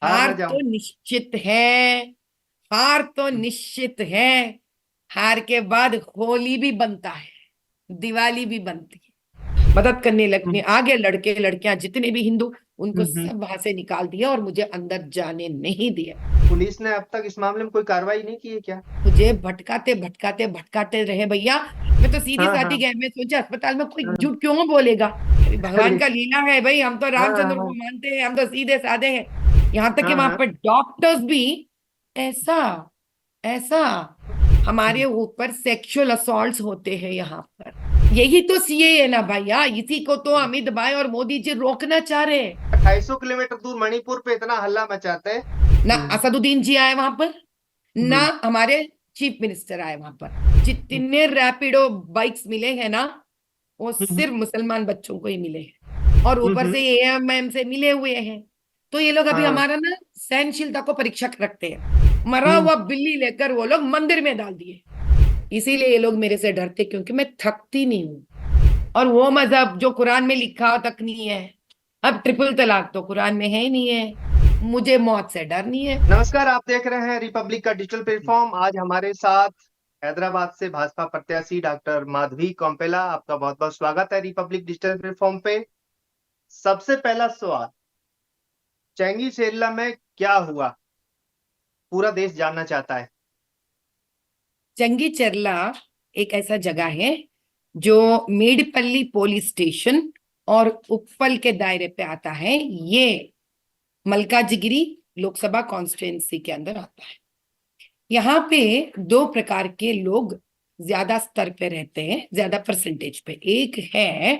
हार हार ना तो जाऊं। निश्चित है। हार तो निश्चित है। हार के बाद होली भी बनता है, दिवाली भी बनती है। मदद करने लगने हम्म, आगे लड़के लड़कियां जितने भी हिंदू, उनको हम्म। सब वहां से निकाल दिया और मुझे अंदर जाने नहीं दिया। पुलिस ने अब तक इस मामले में कोई कार्रवाई नहीं की है क्या? मुझे भटकाते भटकाते भटकाते रहे भैया। मैं तो सीधी हाँ साधी हाँ गए, मैं सोचा अस्पताल में कोई हाँ। झूठ क्यों बोलेगा। अरे भगवान अरे। का लीला है भाई, हम तो हाँ रामचंद्र को हाँ मानते हैं, हम तो सीधे साधे हैं। यहाँ तक कि हाँ वहां हाँ। पर डॉक्टर्स भी ऐसा ऐसा हमारे हम्म। ऊपर सेक्सुअल असॉल्ट्स होते हैं यहाँ पर। यही तो सीए है ना भैया, इसी को तो अमित भाई और मोदी जी रोकना चाह रहे हैं। 250 किलोमीटर दूर मणिपुर पे इतना हल्ला मचाते हैं। ना असदुद्दीन जी आए वहां पर, ना हम्म, हमारे चीफ मिनिस्टर आए वहां पर। जितने रैपिडो बाइक्स मिले हैं ना, वो हम्म, सिर्फ मुसलमान बच्चों को ही मिले हैं और ऊपर हम्म। से एएमएम से मिले हुए हैं। तो ये लोग अभी हाँ। हमारा ना सहनशीलता को परीक्षा रखते हैं। मरा हम्म। हुआ बिल्ली लेकर वो लोग मंदिर में डाल दिए। इसीलिए ये लोग मेरे से डरते, क्योंकि मैं थकती नहीं हूँ। और वो मजहब जो कुरान में लिखा तक नहीं है। अब ट्रिपल तलाक तो कुरान में है ही नहीं है। मुझे मौत से डर नहीं है। नमस्कार, आप देख रहे हैं रिपब्लिक का डिजिटल प्लेटफॉर्म। आज हमारे साथ हैदराबाद से भाजपा प्रत्याशी डॉक्टर माधवी कोम्पेला। आपका बहुत बहुत स्वागत है रिपब्लिक डिजिटल प्लेटफॉर्म पे। सबसे पहला सवाल, चेंगी सेरला में क्या हुआ, पूरा देश जानना चाहता है। जंगी चरला एक ऐसा जगह है जो मेडपल्ली पुलिस स्टेशन और उप्पल के दायरे पे आता है। ये मल्काजिगिरी लोकसभा कॉन्स्टिट्युएंसी के अंदर आता है। यहाँ पे दो प्रकार के लोग ज्यादा स्तर पे रहते हैं, ज्यादा परसेंटेज पे। एक है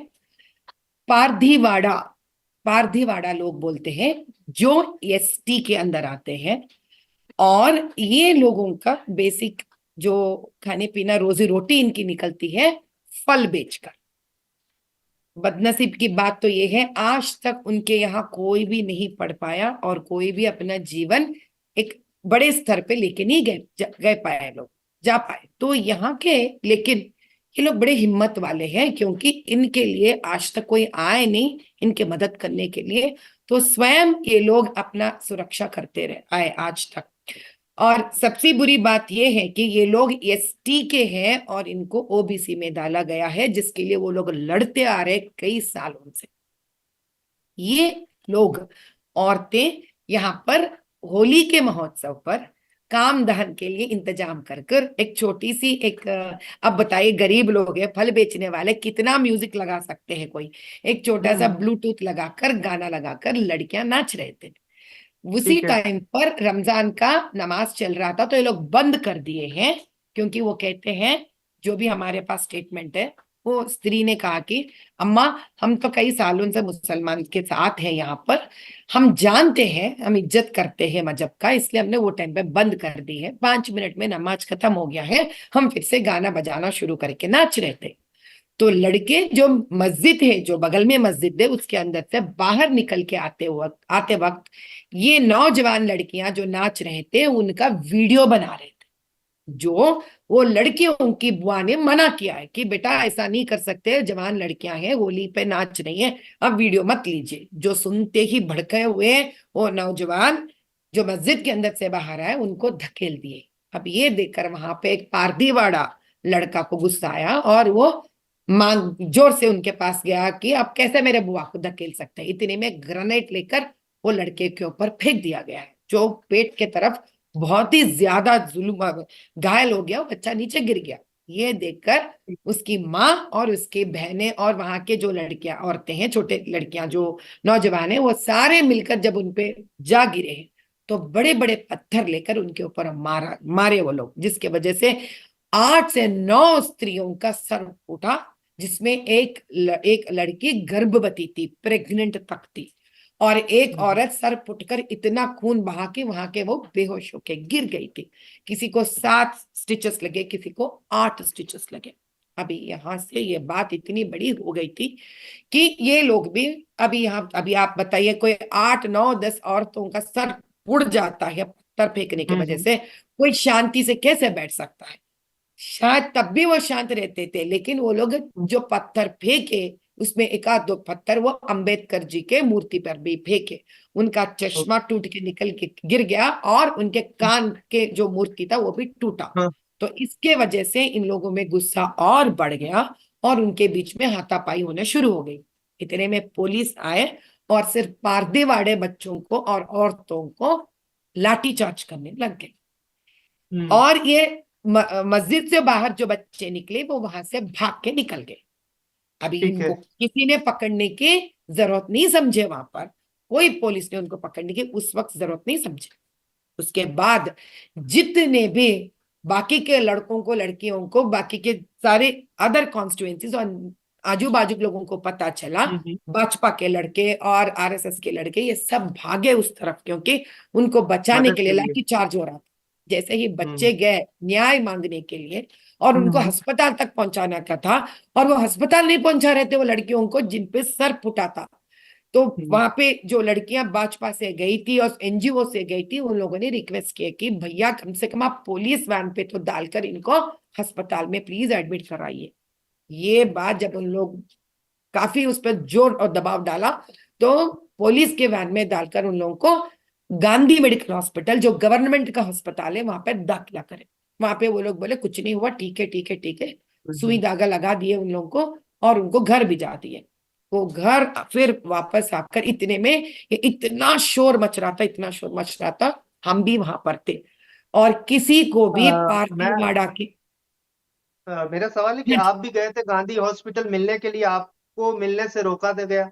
पारधीवाड़ा। पारधीवाड़ा लोग बोलते हैं, जो एसटी के अंदर आते हैं। और ये लोगों का बेसिक जो खाने पीना रोजी रोटी इनकी निकलती है फल बेचकर। बदनसीब की बात तो ये है, आज तक उनके यहाँ कोई भी नहीं पढ़ पाया और कोई भी अपना जीवन एक बड़े स्तर पे लेके नहीं गए पाए लोग, जा पाए तो यहाँ के। लेकिन ये लोग बड़े हिम्मत वाले हैं, क्योंकि इनके लिए आज तक कोई आए नहीं इनके मदद करने के लिए। तो स्वयं ये लोग अपना सुरक्षा करते रहे आए आज तक। और सबसे बुरी बात यह है कि ये लोग एसटी के हैं और इनको ओबीसी में डाला गया है, जिसके लिए वो लोग लड़ते आ रहे कई सालों से। ये लोग, औरतें यहाँ पर होली के महोत्सव पर काम दहन के लिए इंतजाम कर कर एक छोटी सी एक अब बताइए, गरीब लोग हैं, फल बेचने वाले, कितना म्यूजिक लगा सकते हैं कोई। एक छोटा सा हम्म। ब्लूटूथ लगाकर गाना लगाकर लड़कियां नाच रहे थे। उसी ठीक है। टाइम पर रमजान का नमाज चल रहा था, तो ये लोग बंद कर दिए हैं। क्योंकि वो कहते हैं, जो भी हमारे पास स्टेटमेंट है, वो स्त्री ने कहा कि अम्मा, हम तो कई सालों से मुसलमान के साथ हैं यहाँ पर, हम जानते हैं, हम इज्जत करते हैं मजहब का, इसलिए हमने वो टाइम पे बंद कर दी है। 5 मिनट में नमाज खत्म हो गया है, हम फिर से गाना बजाना शुरू करके नाच रहे थे। तो लड़के जो मस्जिद है, जो बगल में मस्जिद है, उसके अंदर से बाहर निकल के आते वक्त ये नौजवान लड़कियां जो नाच रहे थे उनका वीडियो बना रहे थे। जो वो लड़कियों की बुआ ने मना किया है कि बेटा ऐसा नहीं कर सकते, जवान लड़कियां हैं, होली पे नाच रही हैं, अब वीडियो मत लीजिए। जो सुनते ही भड़के हुए वो नौजवान जो मस्जिद के अंदर से बाहर आए, उनको धकेल दिए। अब ये देखकर वहां पे एक पारदीवाड़ा लड़का को गुस्सा आया और वो मांग जोर से उनके पास गया कि आप कैसे मेरे बुआ को धकेल सकते हैं। इतने में ग्रेनेड लेकर वो लड़के के ऊपर फेंक दिया गया है, जो पेट के तरफ बहुत ही ज्यादा जुल्म, घायल हो गया, वो बच्चा नीचे गिर गया। ये देखकर उसकी माँ और उसकी बहनें और वहां के जो लड़कियां औरतें हैं, छोटे लड़कियां जो नौजवान हैं, वो सारे मिलकर जब उनपे जा गिरे हैं, तो बड़े बड़े पत्थर लेकर उनके ऊपर मारे वो लोग, जिसके वजह से 8 से 9 स्त्रियों का सर फूटा। जिसमें एक लड़की गर्भवती थी, प्रेग्नेंट तक थी। और एक हम्म। औरत सर फुटकर इतना खून बहा के वहां के वो बेहोश होके गिर गई थी। किसी को 7 स्टिचेस लगे, किसी को 8 स्टिचेस लगे। अभी यहां से ये बात इतनी बड़ी हो गई थी कि ये लोग भी, अभी यहाँ अभी आप बताइए, कोई 8 9 10 औरतों का सर उड़ जाता है पत्थर फेंकने की वजह हम्म। से, कोई शांति से कैसे बैठ सकता है। शायद तब भी वो शांत रहते थे, लेकिन वो लोग जो पत्थर फेंके उसमें एक आध दो पत्थर वो अंबेडकर जी के मूर्ति पर भी फेंके, उनका चश्मा टूट के निकल के गिर गया और उनके कान के जो मूर्ति था वो भी टूटा। हाँ। तो इसके वजह से इन लोगों में गुस्सा और बढ़ गया और उनके बीच में हाथापाई होने शुरू हो गई। इतने में पुलिस आए और सिर्फ पारदेवाड़े बच्चों को और औरतों को लाठीचार्ज करने लग गए। हम्म। और ये मस्जिद से बाहर जो बच्चे निकले वो वहां से भाग के निकल गए। अभी ठीक है। इनको किसी ने पकड़ने की जरूरत नहीं समझे, वहां पर कोई पुलिस ने उनको पकड़ने की उस वक्त जरूरत नहीं समझे। उसके बाद जितने भी बाकी के लड़कों को लड़कियों को बाकी के सारे अदर कॉन्स्टिट्यूएंसीज और आजू बाजू के लोगों को पता चला, हम्म। भाजपा के लड़के और आरएसएस के लड़के ये सब भागे उस तरफ, क्योंकि उनको बचाने मदद के लिए के लिए। लाठी चार्ज हो रहा था। जैसे ही हम्म। बच्चे गए न्याय मांगने के लिए और उनको हम्म। अस्पताल तक पहुंचाना का था, और वो अस्पताल नहीं पहुंचा रहे थे वो लड़कियों को जिन पे सर फुटा था, तो हम्म। वहां पे जो लड़कियां भाजपा से गई थी और एनजीओ से गई थी उन लोगों ने रिक्वेस्ट किया कि भैया कम से कम आप पुलिस वैन पे तो डालकर इनको अस्पताल में प्लीज एडमिट कराइए। ये बात जब उन लोग काफी उस पर जोर और दबाव डाला तो पुलिस के वैन में डालकर उन लोगों को गांधी मेडिकल हॉस्पिटल जो गवर्नमेंट का अस्पताल है वहां पे दाखिला करें। वहां पे वो लोग बोले कुछ नहीं हुआ, ठीक है ठीक है ठीक है, सुई धागा लगा दिए उन लोगों को और उनको घर भिजा दिए। वो घर फिर वापस आकर इतने में ये इतना शोर मच रहा था, इतना शोर मच रहा था, हम भी वहां पर थे और किसी को भी मैं पारदीवाड़ा के मेरा सवाल है कि आप भी गए थे गांधी हॉस्पिटल मिलने के लिए, आपको मिलने से रोका दे गया,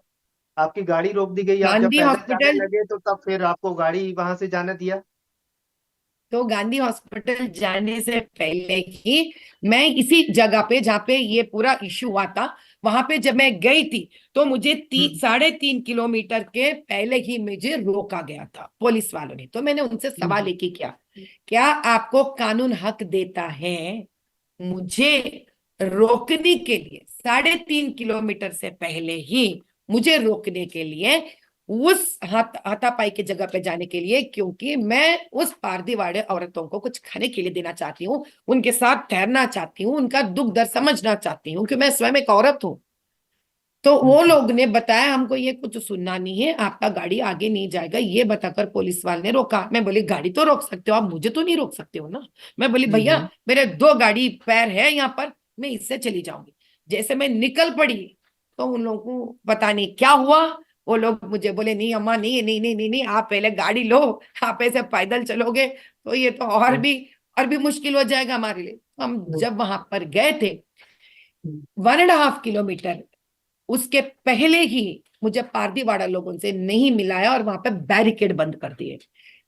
आपकी गाड़ी रोक दी गई, आप जब गांधी पैदल जाने हॉस्पिटल, लगे तो तब फिर आपको गाड़ी वहां से जाने दिया? तो गांधी हॉस्पिटल जाने से पहले ही मैं इसी जगह पे जहाँ पे ये पूरा इशू हुआ था वहां पे जब मैं गई थी तो मुझे हम्म। 3.5 किलोमीटर के पहले ही मुझे रोका गया था पुलिस वालों ने। तो मैंने उनसे सवाल हम्म। एक ही किया, क्या आपको कानून हक देता है मुझे रोकने के लिए, 3.5 किलोमीटर से पहले ही मुझे रोकने के लिए उस हाथापाई की जगह पे जाने के लिए, क्योंकि मैं उस पारदीवाड़े औरतों को कुछ खाने के लिए देना चाहती हूँ, उनके साथ ठहरना चाहती हूँ, उनका दुख दर्द समझना चाहती हूँ, क्योंकि मैं स्वयं एक औरत हूँ। तो वो हम्म। लोग ने बताया हमको ये कुछ सुनना नहीं है, आपका गाड़ी आगे नहीं जाएगा, ये बताकर पुलिस वाले ने रोका। मैं बोली गाड़ी तो रोक सकते हो आप, मुझे तो नहीं रोक सकते हो ना। मैं बोली भैया हम्म। मेरे 2 गाड़ी पैर है यहाँ पर, मैं इससे चली जाऊंगी। जैसे मैं निकल पड़ी तो उन लोगों को पता नहीं क्या हुआ, वो लोग मुझे बोले नहीं अम्मा नहीं नहीं नहीं नहीं नहीं, आप पहले गाड़ी लो, आप ऐसे पैदल चलोगे तो ये तो हम्म। और भी मुश्किल हो जाएगा हमारे लिए। हम हम्म। जब वहां पर गए थे हम्म। 1.5 किलोमीटर उसके पहले ही मुझे पारदीवाड़ा लोगों से नहीं मिलाया और वहां पे बैरिकेड बंद कर दिए।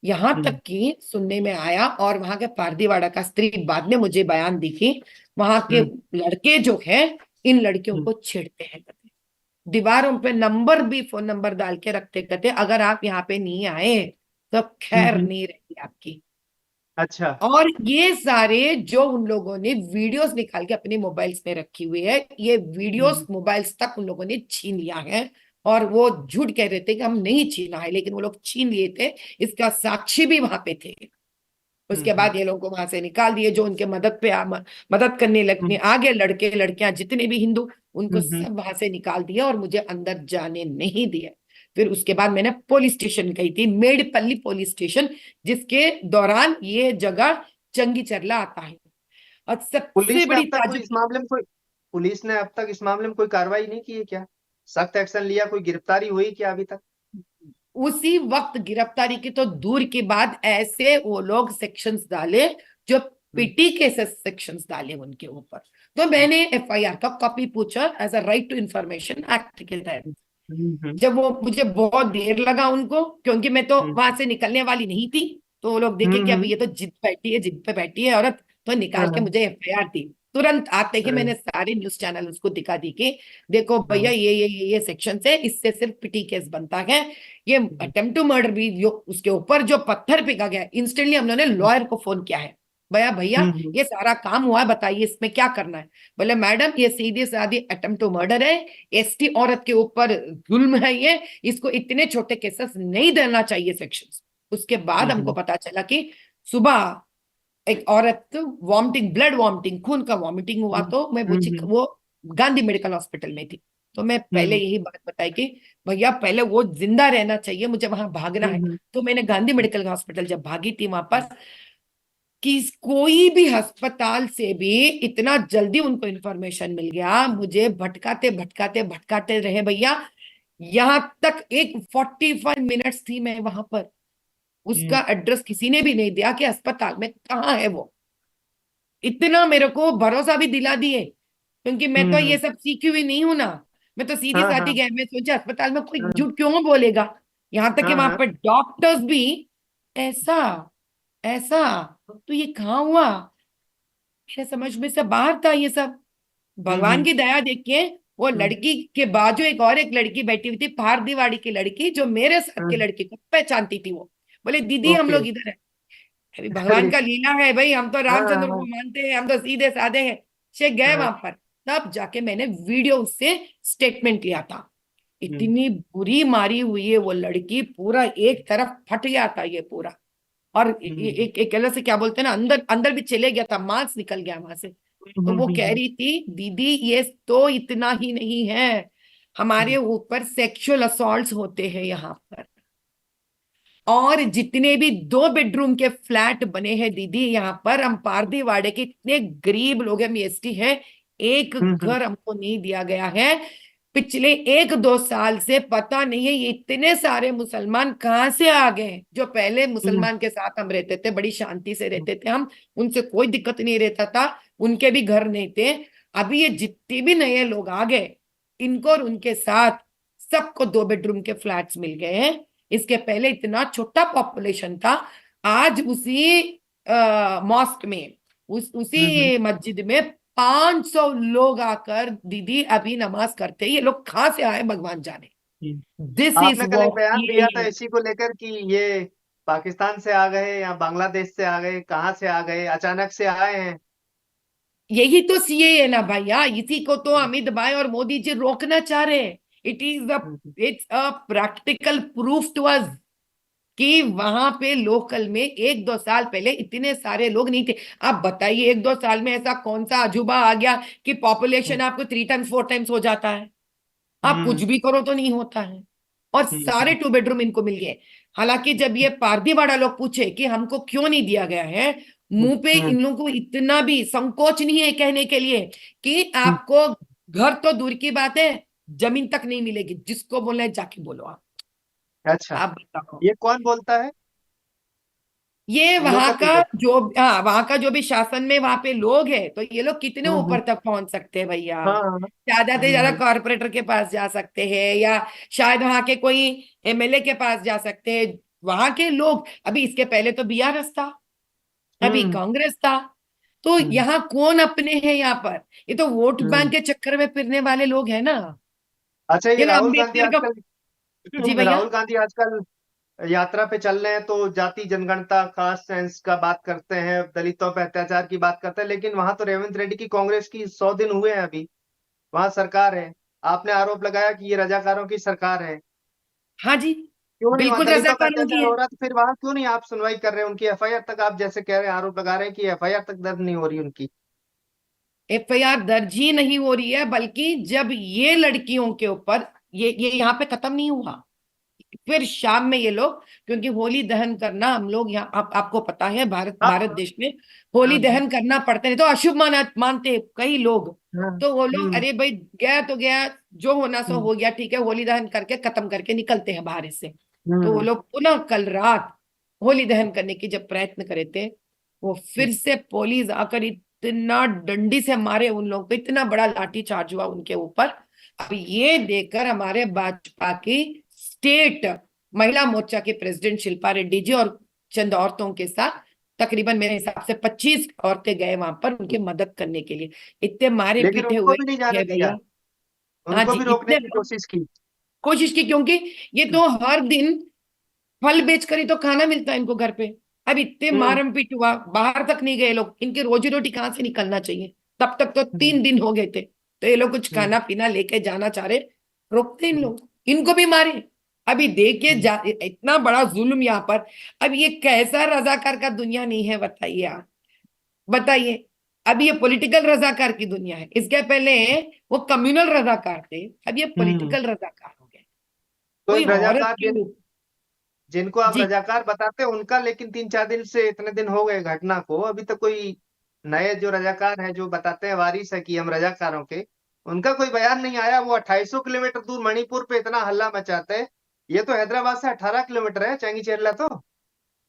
यहां हम्म। तक कि सुनने में आया और वहां के पारदीवाड़ा का स्त्री बाद में मुझे बयान दी कि वहां के हम्म। लड़के जो है इन लड़कियों हम्म। को छेड़ते हैं कहते, दीवारों पे नंबर भी फोन नंबर डाल के रखते कहते अगर आप यहाँ पे नहीं आए तो खैर हम्म। नहीं रहेगी आपकी। अच्छा। और ये सारे जो उन लोगों ने वीडियोस निकाल के अपने मोबाइल्स में रखी हुई है, ये वीडियोस हम्म। मोबाइल्स तक उन लोगों ने छीन लिया है। और वो झूठ कह रहे थे कि हम नहीं छीना है, लेकिन वो लोग छीन लिए थे, इसका साक्षी भी वहां पे थे। उसके हम्म। बाद ये लोग को वहां से निकाल दिए, जो उनके मदद करने लगने हम्म। आगे लड़के लड़कियां जितने भी हिंदू, उनको हम्म। सब वहां से निकाल दिया और मुझे अंदर जाने नहीं दिया। फिर उसके बाद मैंने पुलिस स्टेशन गई थी, मेडपल्ली पुलिस स्टेशन, जिसके दौरान ये जगह चंगी चरला आता है। और सबसे पुलिस ने बड़ी अब तक कोई इस ताजुब, मामले में कोई पुलिस ने अब तक इस मामले में कोई कार्रवाई नहीं की है क्या? सख्त एक्शन लिया, कोई गिरफ्तारी हुई क्या अभी तक? उसी वक्त गिरफ्तारी की तो दूर की बात, ऐसे वो लोग सेक्शंस डाले जो हम्म। पीटी केसेस सेक्शंस डाले उनके ऊपर। तो मैंने एफआईआर का कॉपी पूछा as a right to information act के तहत। हम्म। जब वो मुझे बहुत देर लगा उनको, क्योंकि मैं तो हम्म। वहां से निकलने वाली नहीं थी, तो वो लोग देखे कि हम्म। अभी ये तो जिद बैठी है, जिद पे बैठी है औरत, तो निकाल के हाँ। मुझे एफआईआर दी। तुरंत आते ही हाँ। मैंने सारे न्यूज चैनल उसको दिखा दी कि देखो भैया हाँ। ये सेक्शन से इससे सिर्फ पिटी केस बनता है। ये हम्म। अटेम्प्ट टू मर्डर भी जो उसके ऊपर जो पत्थर फेंका गया, इंस्टेंटली हम लोगों ने लॉयर को फोन किया है, भैया भैया हम्म। ये सारा काम हुआ है, बताइए इसमें क्या करना है। बोले मैडम ये सीधी सादी अटेम्प्ट टू मर्डर है, एसटी औरत के ऊपर जुल्म है ये, इसको इतने छोटे केसेस नहीं देना चाहिए सेक्शंस। उसके बाद हमको हम्म। पता चला कि सुबह एक औरत वॉमिटिंग, ब्लड वॉमिटिंग, खून का वॉमिटिंग हुआ, हम्म। तो मैं हम्म। वो गांधी मेडिकल हॉस्पिटल में थी। तो मैं पहले यही बात बताई कि भैया पहले वो जिंदा रहना चाहिए, मुझे वहां भागना है। हम्म, तो मैंने गांधी मेडिकल हॉस्पिटल जब भागी थी वहां पर, कि कोई भी अस्पताल से भी इतना जल्दी उनको इंफॉर्मेशन मिल गया, मुझे भटकाते भटकाते भटकाते रहे भैया। यहां तक एक 45 मिनट्स थी मैं वहां पर, हम्म, उसका एड्रेस किसी ने भी नहीं दिया कि अस्पताल में कहाँ है वो। इतना मेरे को भरोसा भी दिला दिए, क्योंकि मैं तो ये हम्म, सब सीखी हुई नहीं हूं ना। मैं तो सीधी हाँ सादी हाँ गए, मैं सोचा अस्पताल में कोई हाँ झूठ क्यों बोलेगा। यहां तक कि हाँ वहां हाँ, पर डॉक्टर्स भी ऐसा ऐसा, तो ये कहाँ हुआ, मेरे समझ में से बाहर था ये सब। भगवान हम्म, की दया देखिए, वो हम्म, लड़की के बाजू एक और एक लड़की बैठी हुई थी, फारदीवाड़ी की लड़की, जो मेरे साथ के हाँ, लड़की को पहचानती थी। वो बोले दीदी हम ओके। लोग इधर है। अभी भगवान अरे, का लीला है भाई, हम तो हाँ रामचंद्र को हाँ मानते हैं, हम तो सीधे साधे हैं। से गए हाँ, वहां पर, तब जाके मैंने वीडियो उससे स्टेटमेंट लिया था। हम्म, इतनी बुरी मारी हुई है वो लड़की, पूरा एक तरफ फट गया था ये पूरा। और हम्म, एक एक से क्या बोलते हैं ना, अंदर अंदर भी चले गया था, मांस निकल गया वहां से। तो वो कह रही थी दीदी ये तो इतना ही नहीं है, हमारे हम्म, ऊपर सेक्सुअल असॉल्ट्स होते हैं यहाँ पर। और जितने भी 2 बेडरूम के फ्लैट बने हैं दीदी यहाँ पर, हम पारदीवाड़े के इतने गरीब लोग हैं, हम एसटी हैं, एक हम्म, घर हमको नहीं दिया गया है। पिछले 1-2 साल से पता नहीं है ये इतने सारे मुसलमान कहाँ से आ गए। जो पहले हम्म, मुसलमान के साथ हम रहते थे, बड़ी शांति से रहते थे हम, उनसे कोई दिक्कत नहीं रहता था, उनके भी घर नहीं थे। अभी ये जितने भी नए लोग आ गए, इनको और उनके साथ सबको 2 बेडरूम के फ्लैट्स मिल गए हैं। इसके पहले इतना छोटा पॉपुलेशन था। आज उसी मॉस्क में, हम्म, उसी मस्जिद में 500 लोग आकर दीदी अभी नमाज करते हैं। ये लोग कहाँ से आए भगवान जाने। हम्म। दिस इज आपने कल एक वॉट बयान दिया था ये। इसी को लेकर कि ये पाकिस्तान से आ गए या बांग्लादेश से आ गए, कहाँ से आ गए, अचानक से आए हैं। यही तो सीए है ना भैया, इसी को तो अमित भाई और मोदी जी रोकना चाह रहे हैं। It is a hmm, it's a practical proof to us कि वहां पे लोकल में 1-2 साल पहले इतने सारे लोग नहीं थे। आप बताइए 1-2 साल में ऐसा कौन सा अजूबा आ गया कि पॉपुलेशन आपको 3 टाइम्स 4 टाइम्स हो जाता है। आप कुछ हम्म, भी करो तो नहीं होता है। और सारे 2 बेडरूम इनको मिल गए। हालांकि जब ये पारदीवाड़ा लोग पूछे कि हमको क्यों नहीं दिया गया है, मुंह पे हम्म, इन लोगों को इतना भी संकोच नहीं है कहने के लिए कि हम्म। आपको घर तो दूर की बात है, जमीन तक नहीं मिलेगी। जिसको बोलना है जाके बोलो अच्छा, आप बताओ। ये कौन बोलता है? ये वहां लोकल का लीडर। जो, हाँ वहां का जो भी शासन में वहां पे लोग हैं, तो ये लोग कितने हम्म, ऊपर तक पहुंच सकते हैं भैया। हाँ हाँ, ज्यादा से ज्यादा हम्म, कॉर्पोरेटर के पास जा सकते हैं, या शायद वहां के कोई एमएलए के पास जा सकते हैं। वहां के लोग, अभी इसके पहले तो बीआरएस था, अभी हम्म, कांग्रेस था। तो हम्म, यहाँ कौन अपने हैं यहाँ पर, ये तो वोट बैंक हम्म। के चक्कर में फिरने वाले लोग हैं ना। अच्छा, ये ये ना राहुल गांधी अम्बेडकर का। आजकल जी भैया। राहुल गांधी आजकल यात्रा पे चल रहे हैं तो जाति जनगणना कास्ट सेंस का बात करते हैं, दलितों पे अत्याचार की बात करते हैं, लेकिन वहां तो रेवंत रेड्डी की कांग्रेस की 100 दिन हुए हैं अभी, वहां सरकार है। आपने आरोप लगाया कि ये रजाकारों की सरकार है। हाँ जी, क्यों नहीं, वहां बिल्कुल दलितों पे रजाकारों की अत्याचार है। हो रहा है तो फिर वहां क्यों नहीं आप सुनवाई कर रहे हैं? उनकी एफआईआर तक, आप जैसे कह रहे हैं, आरोप लगा रहे हैं कि एफआईआर तक दर्ज नहीं हो रही उनकी। एफआईआर दर्ज ही नहीं हो रही है, बल्कि जब ये लड़कियों के ऊपर, ये यहाँ पे खत्म नहीं हुआ। फिर शाम में ये लोग, क्योंकि होली दहन करना हम लोग यहाँ, आपको पता है भारत हाँ भारत हाँ देश में होली हाँ दहन करना पड़ते हैं, तो अशुभ मानते हैं कई लोग। हाँ, तो वो लोग हम्म, अरे भाई गया तो गया, जो होना सो हम्म, हो गया, ठीक है, होली दहन करके खत्म करके निकलते हैं बाहर से। तो वो हम्म, लोग पुनः कल रात होली दहन करने की जब प्रयत्न करे थे, वो फिर से पुलिस आकर इतना डंडी से मारे उन लोगों को, इतना बड़ा लाठी चार्ज हुआ उनके ऊपर। अब ये देखकर हमारे भाजपा की स्टेट महिला मोर्चा के प्रेसिडेंट शिल्पा रेड्डी जी और चंद औरतों के साथ, तकरीबन मेरे हिसाब से 25 औरतें गए वहां पर उनकी मदद करने के लिए। इतने मारे लेकिन पीटे उनको हुए भी नहीं जाने है दिया, भैया। हाँ उनको जी, भी रोकने इतने की कोशिश की। कोशिश की, क्योंकि ये तो हर दिन फल बेचकर ही तो खाना मिलता है इनको घर पे। अब इतने हम्म, मारम पीट हुआ, बाहर तक नहीं गए लोग, इनकी रोजी रोटी कहाँ से निकलना चाहिए। तब तक तो हम्म, 3 दिन हो गए थे, तो ये लोग कुछ हम्म, खाना पीना लेके जाना चाह रहे, रोकते इन हम्म, लोग, इनको भी मारे। अभी देखिए हम्म। इतना बड़ा जुल्म यहाँ पर। अब ये कैसा रजाकार का दुनिया नहीं है बताइए आप, बताइए। अब ये पॉलिटिकल रजाकार की दुनिया है। इसके पहले वो कम्युनल रजाकार थे, अब ये हम्म। पॉलिटिकल रजाकार हो गए। तो कोई औरत रजाकार की जिनको आप जी रजाकार बताते हैं उनका, लेकिन 3-4 दिन से, इतने दिन हो गए घटना को, अभी तक कोई नए जो रजाकार हैं जो बताते हैं वारिस है कि हम रजाकारों के, उनका कोई बयान नहीं आया। वो 2800 किलोमीटर दूर मणिपुर पे इतना हल्ला मचाते हैं। ये तो हैदराबाद से 18 किलोमीटर है चैंगी चेरला तो।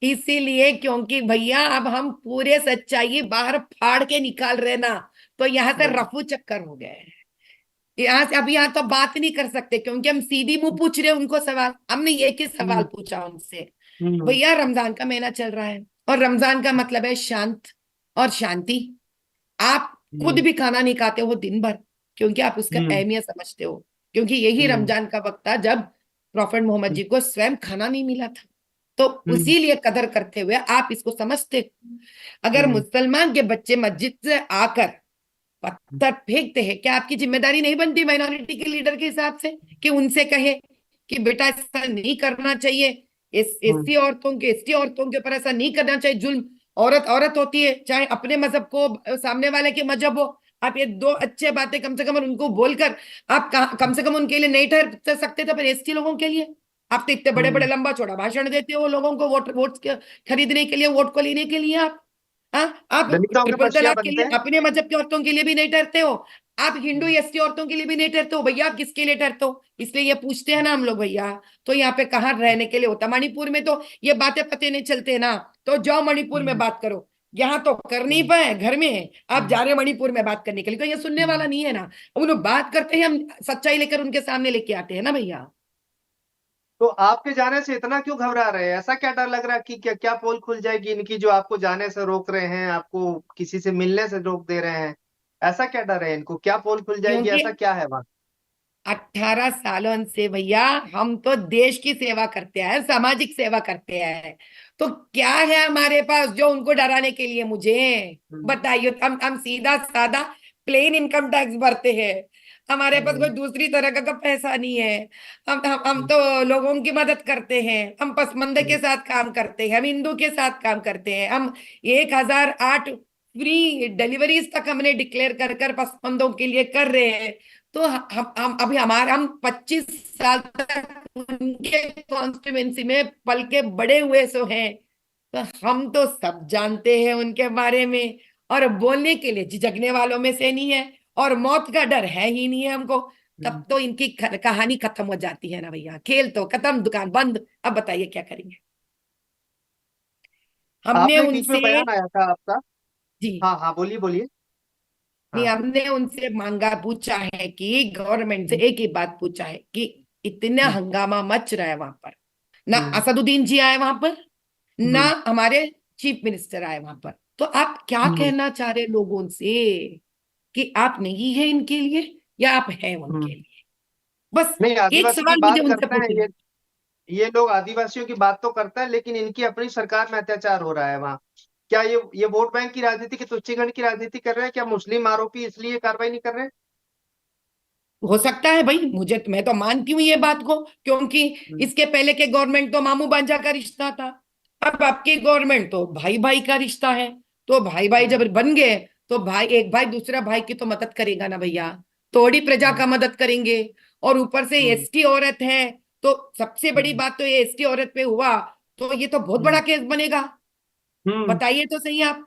इसीलिए, क्योंकि भैया अब हम पूरे सच्चाई बाहर फाड़ के निकाल रहे ना, तो यहाँ से हम्म। रफू चक्कर हो गए हैं। यहाँ से अभी यहाँ तो बात नहीं कर सकते, क्योंकि हम सीधी मुंह पूछ रहे हैं उनको सवाल। हमने एक ही सवाल हम्म। पूछा उनसे, हम्म। भैया रमजान का महीना चल रहा है, और रमजान का मतलब है शांत और शांति। आप खुद हम्म। भी खाना नहीं खाते हो दिन भर, क्योंकि आप उसका हम्म। अहमियत समझते हो, क्योंकि यही हम्म। रमजान का वक्त था जब प्रॉफेट मोहम्मद जी को स्वयं खाना नहीं मिला था। तो हम्म। उसी लिए कदर करते हुए आप इसको समझते हो। अगर हम्म। मुसलमान के बच्चे मस्जिद से आकर पत्थर फेंकते हैं, क्या आपकी जिम्मेदारी नहीं बनती माइनॉरिटी के लीडर के हिसाब से कि उनसे कहे कि बेटा ऐसा नहीं करना चाहिए, इस हम्म। एससी औरतों के, एसटी औरतों के ऊपर ऐसा नहीं करना चाहिए जुल्म। औरत औरत होती है, चाहे अपने मजहब को सामने वाले के मजहब हो। आप ये दो अच्छे बातें कम से कम उनको बोलकर आप कम से कम उनके लिए नहीं ठहर सकते थे, पर एसटी लोगों के लिए आप तो इतने बड़े बड़े हम्म। लंबा चौड़ा भाषण देते हो लोगों को, वोट खरीदने के लिए, वोट को लेने के लिए। आप दलितों के ट्रिपल पछिया तलाक के बनते लिए हैं। अपने मजहब की औरतों के लिए भी नहीं ठहरते हो। आप हिंदू हम्म। एसटी औरतों के लिए भी नहीं ठहरते हो, भैया आप किसके लिए ठहरते हो? इसलिए ये पूछते हैं ना हम लोग, भैया तो यहाँ पे कहाँ रहने के लिए होता? मणिपुर में तो ये बातें पते नहीं चलते ना, तो जाओ मणिपुर में हम्म। बात करो। यहाँ तो कर नहीं हम्म। पाए घर में, आप हम्म। जा रहे हैं मणिपुर में बात करने के लिए, तो ये सुनने वाला हम्म। नहीं है ना। वो लोग बात करते हैं, हम सच्चाई लेकर उनके सामने लेके आते हैं ना भैया। तो आपके जाने से इतना क्यों घबरा रहे हैं? ऐसा क्या डर लग रहा है कि क्या क्या पोल खुल जाएगी इनकी, जो आपको जाने से रोक रहे हैं, आपको किसी से मिलने से रोक दे रहे हैं? ऐसा क्या डर है इनको? क्या पोल खुल जाएगी? क्योंकि ऐसा क्या है वहां? 18 सालों से भैया हम तो देश की सेवा करते हैं, सामाजिक सेवा करते हैं। तो क्या है हमारे पास जो उनको डराने के लिए? मुझे हम्म। बताइए। हम सीधा साधा प्लेन इनकम टैक्स भरते हैं, हमारे पास कोई हम्म। दूसरी तरह का पैसा नहीं है। हम हम्म। तो लोगों की मदद करते हैं, हम पसमंदे के हम्म। साथ काम करते हैं, हम हिंदू के साथ काम करते हैं। हम 1008 फ्री डिलीवरीज तक हमने डिक्लेयर कर कर पसमंदों के लिए कर रहे हैं। तो हम अभी हमारे हम 25 साल तक उनके कॉन्स्टिट्यूएंसी में पल के बड़े हुए सो हैं, तो हम तो सब जानते हैं उनके बारे में। और बोलने के लिए झिझकने वालों में से नहीं है, और मौत का डर है ही नहीं है हमको। हम्म। तब तो इनकी कहानी खत्म हो जाती है ना भैया, खेल तो खत्म, दुकान बंद। अब बताइए क्या करेंगे? हमने आपने बीच में उनसे बयान आया था आपका। जी हाँ हाँ, बोलिए बोलिए। नहीं, हाँ। हमने उनसे मांगा, पूछा है कि गवर्नमेंट से हम्म। एक ही बात पूछा है कि इतना हम्म। हंगामा मच रहा है वहां पर, ना हम्म। असदुद्दीन जी आए वहां पर, ना हम्म। हमारे चीफ मिनिस्टर आए वहां पर, तो आप क्या हम्म। कहना चाह रहे लोगों से कि आप नहीं है इनके लिए या आप हैं उनके हम्म। लिए? बस नहीं, एक आदिवासी की सवाल मुझे बात उनसे करते हैं पूछना है। ये लोग आदिवासियों की बात तो करता है, लेकिन इनकी अपनी सरकार में अत्याचार हो रहा है वहाँ। क्या ये वोट बैंक की राजनीति की, तुच्छीकरण की राजनीति कर रहे हैं? क्या मुस्लिम आरोपी इसलिए कार्रवाई नहीं कर रहे हैं? हो सकता है भाई, मैं तो मानती हूँ ये बात को, क्योंकि हम्म। इसके पहले के गवर्नमेंट तो मामू भांजा का रिश्ता था, अब आपकी गवर्नमेंट तो भाई भाई का रिश्ता है। तो भाई भाई जब हम्म। बन गए, तो भाई एक भाई दूसरा भाई की तो मदद करेगा ना भैया, थोड़ी प्रजा हम्म। का मदद करेंगे। और ऊपर से हम्म। एसटी औरत है, तो सबसे बड़ी हम्म। बात तो ये एसटी औरत पे हुआ, तो ये तो बहुत बड़ा हम्म। केस बनेगा। हम्म। बताइए तो सही आप,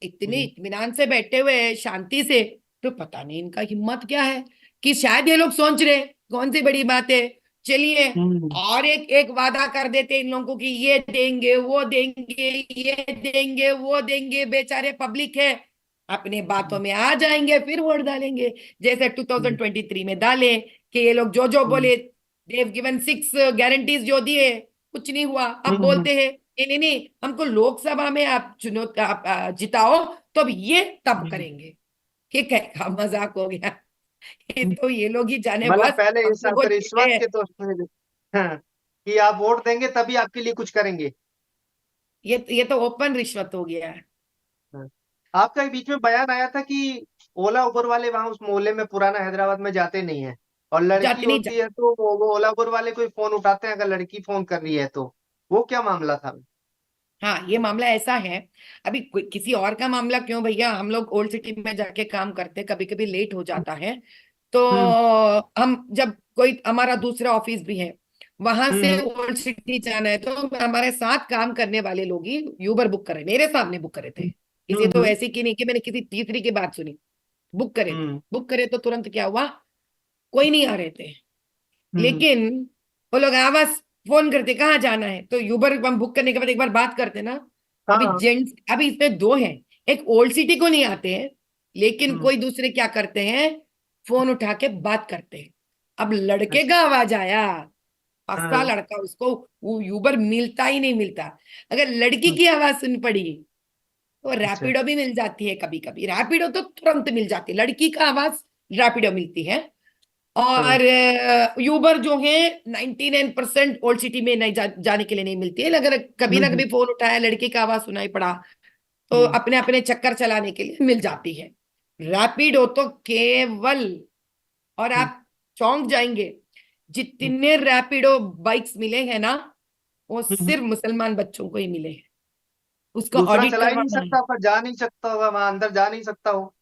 इतने हम्म। इत्मीनान से बैठे हुए हैं शांति से, तो पता नहीं इनका हिम्मत क्या है कि शायद ये लोग सोच रहे कौन सी बड़ी बात है, चलिए हम्म। और एक एक वादा कर देते इन लोगों को कि ये देंगे वो देंगे, ये देंगे वो देंगे, बेचारे पब्लिक है, अपने बातों में आ जाएंगे, फिर वोट डालेंगे। जैसे हम्म। 2023 में डाले कि ये लोग जो जो हम्म। बोले, देव गिवन 6 गारंटीज जो दिए, कुछ नहीं हुआ। अब हम्म। बोलते हैं नहीं नहीं नहीं, हमको लोकसभा में आप चुनो, आप जिताओ, तो अब ये तब हम्म। करेंगे। ठीक है, हाँ, मजाक हो गया। ये हम्म। तो ये लोग ही जाने, मतलब बस पहले हम इस लोग को रिश्वत देते हैं। के तो हाँ, कि आप वोट देंगे तभी आपके लिए कुछ करेंगे। ये तो ओपन रिश्वत हो गया है। हाँ। आपका एक बीच में बयान आया था कि ओला उबर वाले वहां उस मोहल्ले में, पुराना हैदराबाद में, जाते नहीं है, और लड़की जाति नहीं होती जाति, है तो वो ओला उबर वाले कोई फोन उठाते हैं अगर लड़की फोन कर रही है तो। वो क्या मामला था? हाँ, ये मामला ऐसा है। अभी किसी और का मामला क्यों भैया, हम लोग ओल्ड सिटी में जाके काम करते, कभी कभी लेट हो जाता है तो हम्म हम जब कोई हमारा दूसरा ऑफिस भी है, वहां से हम्म ओल्ड सिटी जाना है, तो हमारे साथ काम करने वाले लोग ही यूबर बुक करे, मेरे सामने बुक करे थे। इसे तो हम्म ऐसे की नहीं कि मैंने किसी तीसरी की बात सुनी, बुक करे थे। हम्म बुक करे तो तुरंत क्या हुआ, कोई नहीं आ रहे थे, हम्म लेकिन वो लोग आवाज फोन करते कहाँ जाना है, तो यूबर हम बुक करने के बाद एक बार बात करते ना। अभी हाँ जेंट्स, अभी इसमें दो हैं, एक ओल्ड सिटी को नहीं आते हैं, लेकिन हम्म कोई दूसरे क्या करते हैं, फोन उठा के बात करते हैं। अब लड़के अच्छा का आवाज आया, फंसा हाँ लड़का, उसको वो यूबर मिलता ही नहीं मिलता। अगर लड़की हम्म, की आवाज सुन पड़ी तो अच्छा रैपिडो भी मिल जाती है, कभी कभी रैपिडो तो तुरंत मिल जाती है, लड़की का आवाज रैपिडो मिलती है। हाँ और यूबर जो है 99% ओल्ड सिटी में नहीं जाने के लिए नहीं मिलती है। अगर कभी ना हम्म कभी फोन उठाया, लड़की का आवाज सुनाई पड़ा, तो हम्म अपने अपने चक्कर चलाने के लिए मिल जाती है। रैपिडो तो केवल, और हम्म, आप चौंक जाएंगे, हम्म, जितने रैपिडो बाइक्स मिले हैं ना, वो हम्म। सिर्फ मुसलमान बच्चों को ही मिले हैं। उसको दूसरा ऑडिट चला ही नहीं करवाना है। सकता, पर जा नहीं सकता होगा, वहां अंदर जा नहीं सकता हो,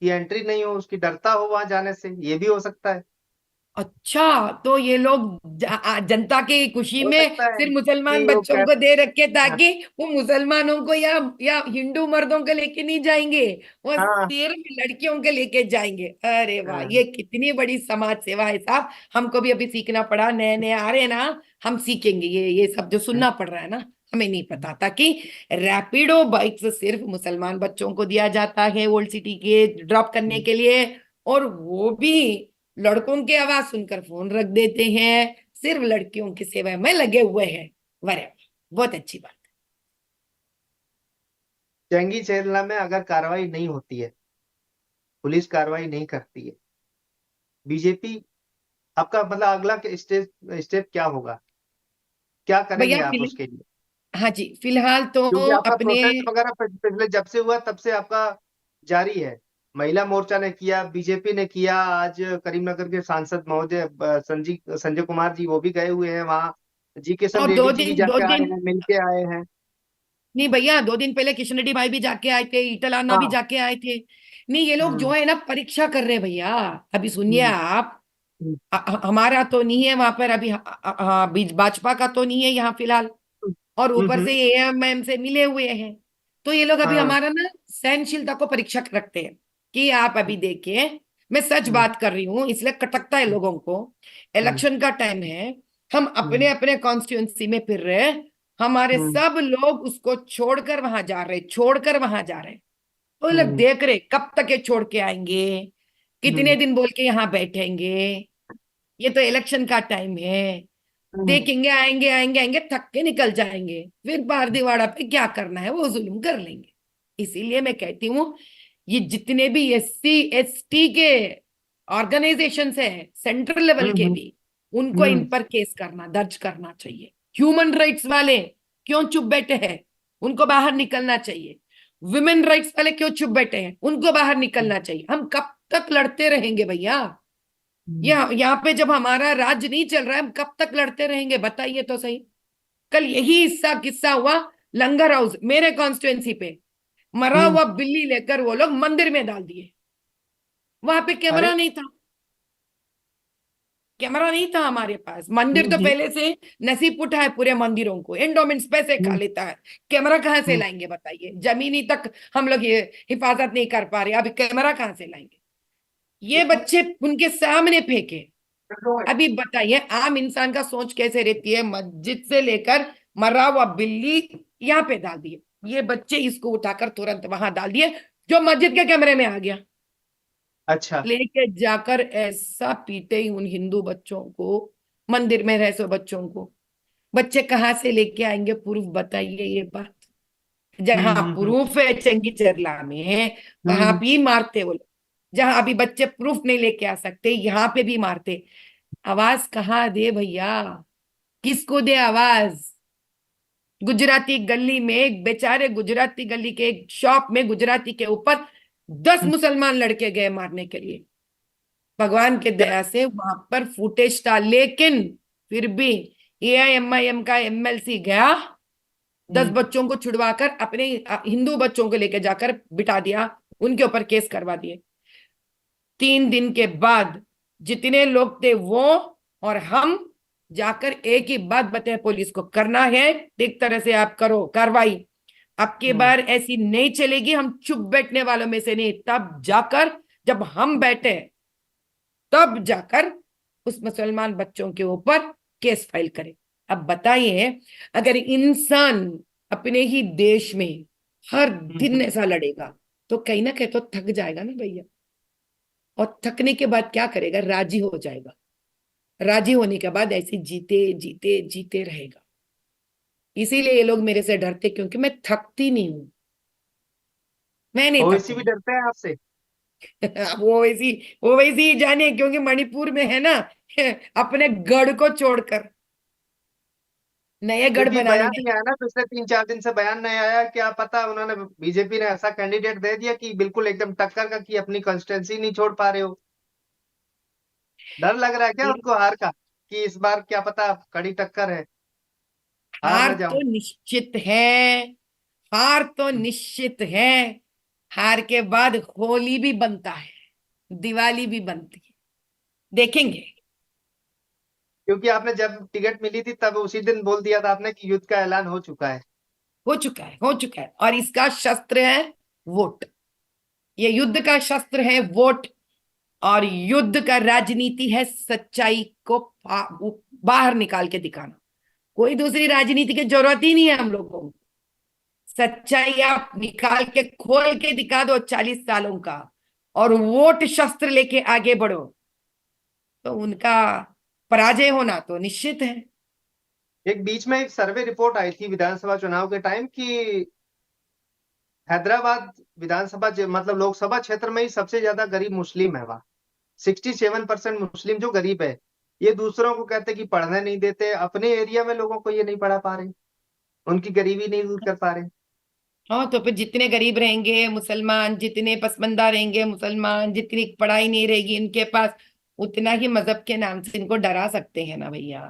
कि एंट्री नहीं हो उसकी, डरता हो वहां जाने से, ये भी हो सकता है। अच्छा, तो ये लोग जनता की खुशी हो में सकता है सिर्फ मुसलमान कि वो बच्चों कैब। को दे रखे, हाँ ताकि वो मुसलमानों को या हिंदू मर्दों को लेके नहीं जाएंगे, वो हाँ सिर्फ लड़कियों के लेके जाएंगे। अरे वाह, हाँ ये कितनी बड़ी समाज सेवा है साहब। हमको भी अभी सीखना पड़ा, नए नए आ रहे हैं ना, हम सीखेंगे ये सब जो हाँ, सुनना पड़ रहा है ना, हमें नहीं पता था कि रैपिडो बाइक्स सिर्फ मुसलमान बच्चों को दिया जाता है ओल्ड सिटी के ड्रॉप करने के लिए, और वो भी लड़कों की आवाज सुनकर फोन रख देते हैं, सिर्फ लड़कियों की सेवा में लगे हुए हैं। वरे, बहुत अच्छी बात। जंगी चेरला में अगर कार्रवाई नहीं होती है, पुलिस कार्रवाई नहीं करती है, बीजेपी, आपका मतलब अगला स्टेप स्टेप क्या होगा, क्या भैया करेंगे आप उसके लिए? हाँ जी, फिलहाल तो क्योंकि आपका अपने, प्रोटेस्ट वगैरह पिछले जब से हुआ तब से आपका जारी है। महिला मोर्चा ने किया, बीजेपी ने किया, आज करीमनगर के सांसद महोदय संजीव संजय कुमार जी वो भी गए हुए हैं वहाँ, जी किशन और रेड्डी जी भी दो जाके आए दिन हैं, मिल के आए हैं। नहीं भैया, 2 दिन पहले किशन रेड्डी भाई भी जाके आए थे, ईटलाना भी हाँ जाके आए थे। नहीं, ये लोग जो हम्म है ना परीक्षा कर रहे हैं भैया। अभी सुनिए हम्म आप, हम्म हमारा तो नहीं है वहां पर अभी, भाजपा का तो नहीं है यहाँ फिलहाल, और ऊपर हम्म, से एएमएम से मिले हुए हैं। तो ये लोग अभी हाँ हमारा ना सहनशीलता को परीक्षा रखते हैं कि आप अभी देखिए, मैं सच हम्म बात कर रही हूँ इसलिए कटकता है लोगों को। हम्म इलेक्शन का टाइम है, हम अपने हम्म अपने कॉन्स्टिट्यूंसी में फिर रहे, हमारे हम्म सब लोग उसको छोड़कर वहां जा रहे, छोड़कर वहां जा रहे। तो ये लोग हम्म देख रहे कब तक ये छोड़ के आएंगे, कितने हम्म दिन बोल के यहाँ बैठेंगे। ये तो इलेक्शन का टाइम है, हम्म देखेंगे, आएंगे आएंगे आएंगे, थक के निकल जाएंगे, फिर बार दिवाड़ा पे क्या करना है वो जुल्म कर लेंगे। इसीलिए मैं कहती हूँ, ये जितने भी एससी एसटी के ऑर्गेनाइजेशंस हैं सेंट्रल लेवल के हम्म भी, उनको इन हम्म पर केस करना, दर्ज करना चाहिए। ह्यूमन राइट्स वाले क्यों चुप बैठे हैं, उनको बाहर निकलना चाहिए। वुमेन राइट्स वाले क्यों चुप बैठे हैं, उनको बाहर निकलना चाहिए। हम कब तक लड़ते रहेंगे भैया, यहाँ पे जब हमारा राज्य नहीं चल रहा है, हम कब तक लड़ते रहेंगे बताइए तो सही। कल यही हिस्सा किस्सा हुआ, लंगर हाउस मेरे कॉन्स्टिट्युएंसी पे, मरा हम्म, हुआ बिल्ली लेकर वो लोग मंदिर में डाल दिए। वहां पे अरे कैमरा नहीं था, कैमरा नहीं था हमारे पास। मंदिर तो हम्म पहले से नसीब उठा है पूरे मंदिरों को, एंडोमेंट्स पैसे खा हम्म लेता है, कैमरा कहाँ से हम्म लाएंगे बताइए, जमीनी तक हम लोग ये हिफाजत नहीं कर पा रहे, अभी कैमरा कहाँ से लाएंगे। ये बच्चे उनके सामने फेंके, अभी बताइए आम इंसान का सोच कैसे रहती है। मस्जिद से लेकर मरा हुआ बिल्ली यहाँ पे डाल दिए, ये बच्चे इसको उठाकर तुरंत वहां डाल दिए, जो मस्जिद के कमरे में आ गया, अच्छा लेके जाकर ऐसा पीटे ही उन हिंदू बच्चों को, मंदिर में रह सो बच्चों को। बच्चे कहाँ से लेके आएंगे प्रूफ बताइए ये बात। जहां हम्म प्रूफ है चंगी चरला में, वहां हम्म भी मारते वो लोग। जहां अभी बच्चे प्रूफ नहीं लेके आ सकते, यहाँ पे भी मारते। आवाज कहाँ दे भैया, किसको दे आवाज। गुजराती गली में एक बेचारे, गुजराती गली के एक शॉप में गुजराती के ऊपर 10 हम्म। मुसलमान लड़के गए मारने के लिए, भगवान के क्या? दया से वहां पर फुटेज था, लेकिन फिर भी एआईएमआईएम का एमएलसी गया, 10 बच्चों को छुड़वाकर अपने हिंदू बच्चों को लेकर जाकर बिठा दिया, उनके ऊपर केस करवा दिए। 3 दिन के बाद जितने लोग थे वो और हम जाकर एक ही बात बताए पुलिस को, करना है एक तरह से आप करो कार्रवाई, अब की बार ऐसी नहीं चलेगी, हम चुप बैठने वालों में से नहीं। तब जाकर जब हम बैठे तब जाकर उस मुसलमान बच्चों के ऊपर केस फाइल करे। अब बताइए, अगर इंसान अपने ही देश में हर दिन ऐसा लड़ेगा तो कहीं ना कहीं तो थक जाएगा ना भैया, और थकने के बाद क्या करेगा, राजी हो जाएगा, राजी होने के बाद ऐसे जीते जीते जीते रहेगा। इसीलिए ये लोग मेरे से डरते, क्योंकि मैं थकती नहीं हूं, मैं नहीं ओवैसी भी थकूंगी। डरते हैं आपसे? वो वैसी ही जाने, क्योंकि मणिपुर में है ना अपने गढ़ को छोड़कर नए गढ़ क्योंकि बनाने बयान गए। नहीं आया ना, पिछले 3-4 दिन से बयान नहीं आया, क्या पता उन्होंने, बीजेपी ने ऐसा कैंडिडेट दे दिया कि बिल्कुल एकदम टक्कर का, कि अपनी कंस्टिट्यूंसी नहीं छोड़ पा रहे हो। डर लग रहा है क्या उनको हार का, कि इस बार क्या पता कड़ी टक्कर है, हार हार ना तो जाऊं? निश्चित है, हार तो निश्चित है। हार के बाद होली भी बनता है, दिवाली भी बनती है, देखेंगे। क्योंकि आपने जब टिकट मिली थी तब उसी दिन बोल दिया था आपने कि युद्ध का ऐलान हो चुका है। हो चुका है, हो चुका है, और इसका शस्त्र है वोट। ये युद्ध का शस्त्र है वोट, और युद्ध का राजनीति है सच्चाई को बाहर निकाल के दिखाना। कोई दूसरी राजनीति की जरूरत ही नहीं है हम लोगों को। सच्चाई आप निकाल के खोल के दिखा दो 40 सालों का, और वोट शस्त्र लेके आगे बढ़ो, तो उनका पराजय होना तो निश्चित है। एक बीच में एक सर्वे रिपोर्ट आई थी विधानसभा चुनाव के टाइम कि हैदराबाद विधानसभा मतलब लोकसभा क्षेत्र में ही सबसे ज्यादा गरीब मुस्लिम है वहाँ। 67% मुस्लिम जो गरीब है। ये दूसरों को कहते कि पढ़ने नहीं देते, अपने एरिया में लोगों को ये नहीं पढ़ा पा रहे, उनकी गरीबी नहीं दूर कर पा रहे। हाँ, तो फिर जितने गरीब रहेंगे मुसलमान, जितने पसमंदा रहेंगे मुसलमान, जितनी पढ़ाई नहीं रहेगी इनके पास, उतना ही मजहब के नाम से इनको डरा सकते हैं ना भैया।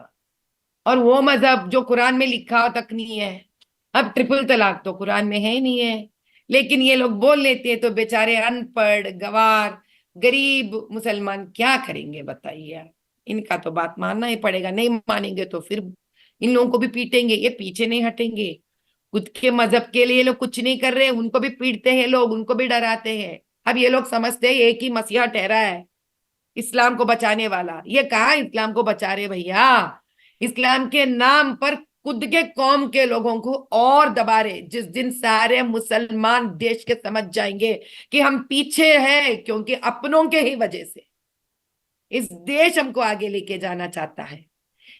और वो मजहब जो कुरान में लिखा तक नहीं है। अब ट्रिपल तलाक तो कुरान में है ही नहीं है, लेकिन ये लोग बोल लेते हैं, तो बेचारे अनपढ़ गवार गरीब मुसलमान क्या करेंगे बताइए आप। इनका तो बात मानना ही पड़ेगा, नहीं मानेंगे तो फिर इन लोगों को भी पीटेंगे, ये पीछे नहीं हटेंगे। खुद के मजहब के लिए ये लोग कुछ नहीं कर रहे, उनको भी पीटते हैं लोग, उनको भी डराते हैं। अब ये लोग समझते हैं एक ही मसीहा ठहरा है इस्लाम को बचाने वाला। ये कहाँ इस्लाम को बचा रहे भैया, इस्लाम के नाम पर खुद के कौम के लोगों को और दबा रहे। जिस दिन सारे मुसलमान देश के समझ जाएंगे कि हम पीछे हैं, क्योंकि अपनों के ही वजह से इस देश हमको आगे लेके जाना चाहता है,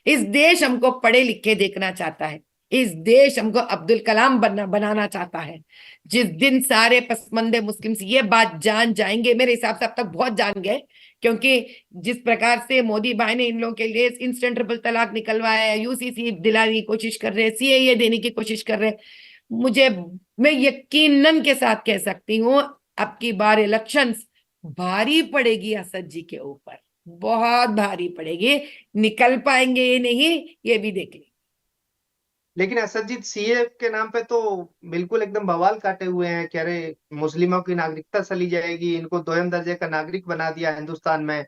इस देश हमको पढ़े लिखे देखना चाहता है, इस देश हमको अब्दुल कलाम बनाना चाहता है। जिस दिन सारे पसमंदे मुस्लिम ये बात जान जाएंगे, मेरे हिसाब से अब तक बहुत जान गए, क्योंकि जिस प्रकार से मोदी भाई ने इन लोगों के लिए इंस्टेंट ट्रिपल तलाक निकलवाया है, यूसीसी दिलाने की कोशिश कर रहे हैं, सीएए देने की कोशिश कर रहे हैं, मुझे, मैं यकीनन के साथ कह सकती हूँ अब की बार इलेक्शंस भारी पड़ेगी असद जी के ऊपर, बहुत भारी पड़ेगी। निकल पाएंगे ये नहीं, ये भी देख लें। लेकिन असदजीत सीए के नाम पे तो बिल्कुल एकदम बवाल काटे हुए हैं, कह रहे मुस्लिमों की नागरिकता चली जाएगी, इनको दोयम दर्जे का नागरिक बना दिया हिंदुस्तान में।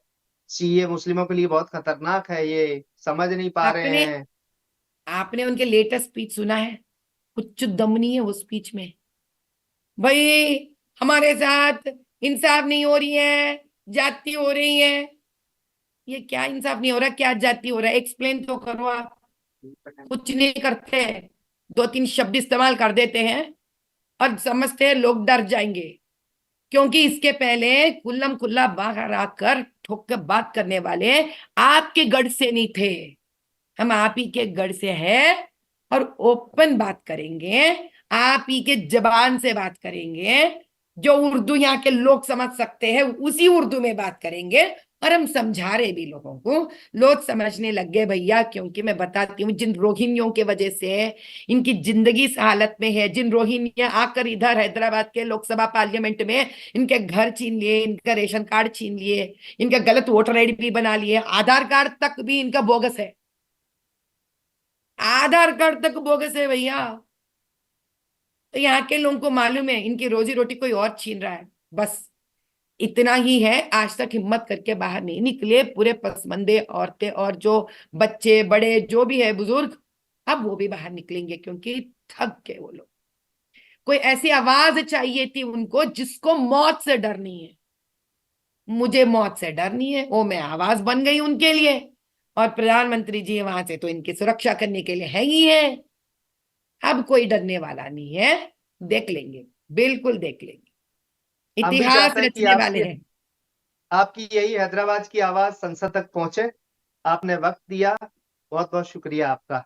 सीए मुस्लिमों के लिए बहुत खतरनाक है, ये समझ नहीं पा रहे आपने हैं। आपने उनके लेटेस्ट स्पीच सुना है? कुछ दम नहीं है वो स्पीच में भाई। हमारे साथ इंसाफ नहीं हो रही है, जाति हो रही है। ये क्या इंसाफ नहीं हो रहा, क्या जाति हो रहा है, एक्सप्लेन तो करो आप। कुछ नहीं करते, 2-3 शब्द इस्तेमाल कर देते हैं और समझते हैं लोग डर जाएंगे, क्योंकि इसके पहले खुल्लम खुल्ला बाहर आकर ठोक के बात करने वाले आपके गढ़ से नहीं थे, हम आप ही के गढ़ से है, और ओपन बात करेंगे, आप ही के जबान से बात करेंगे, जो उर्दू यहाँ के लोग समझ सकते हैं उसी उर्दू में बात करेंगे। और हम समझा रहे भी लोगों को, लोग समझने लग गए भैया, क्योंकि मैं बताती हूँ जिन रोहिंग्यों के वजह से इनकी जिंदगी इस हालत में है, जिन रोहिंग्या आकर इधर हैदराबाद के लोकसभा पार्लियामेंट में इनके घर छीन लिए, इनका रेशन कार्ड छीन लिए, इनका गलत वोटर आईडी भी बना लिए, आधार कार्ड तक भी इनका बोगस है, आधार कार्ड तक बोगस है भैया। तो यहाँ के लोगों को मालूम है इनकी रोजी रोटी कोई और छीन रहा है, बस इतना ही है। आज तक हिम्मत करके बाहर नहीं निकले पूरे पसमंदे औरतें और जो बच्चे बड़े जो भी है बुजुर्ग, अब वो भी बाहर निकलेंगे क्योंकि थक गए वो लोग। कोई ऐसी आवाज चाहिए थी उनको जिसको मौत से डर नहीं है। मुझे मौत से डर नहीं है, वो मैं आवाज बन गई उनके लिए। और प्रधानमंत्री जी वहां से तो इनकी सुरक्षा करने के लिए है ही है। अब कोई डरने वाला नहीं है, देख लेंगे, बिल्कुल देख लेंगे, हम भी इतिहास चाहते हैं कि रचने वाले आपकी हैं। आपकी यही हैदराबाद की आवाज संसद तक पहुंचे। आपने वक्त दिया, बहुत बहुत शुक्रिया आपका।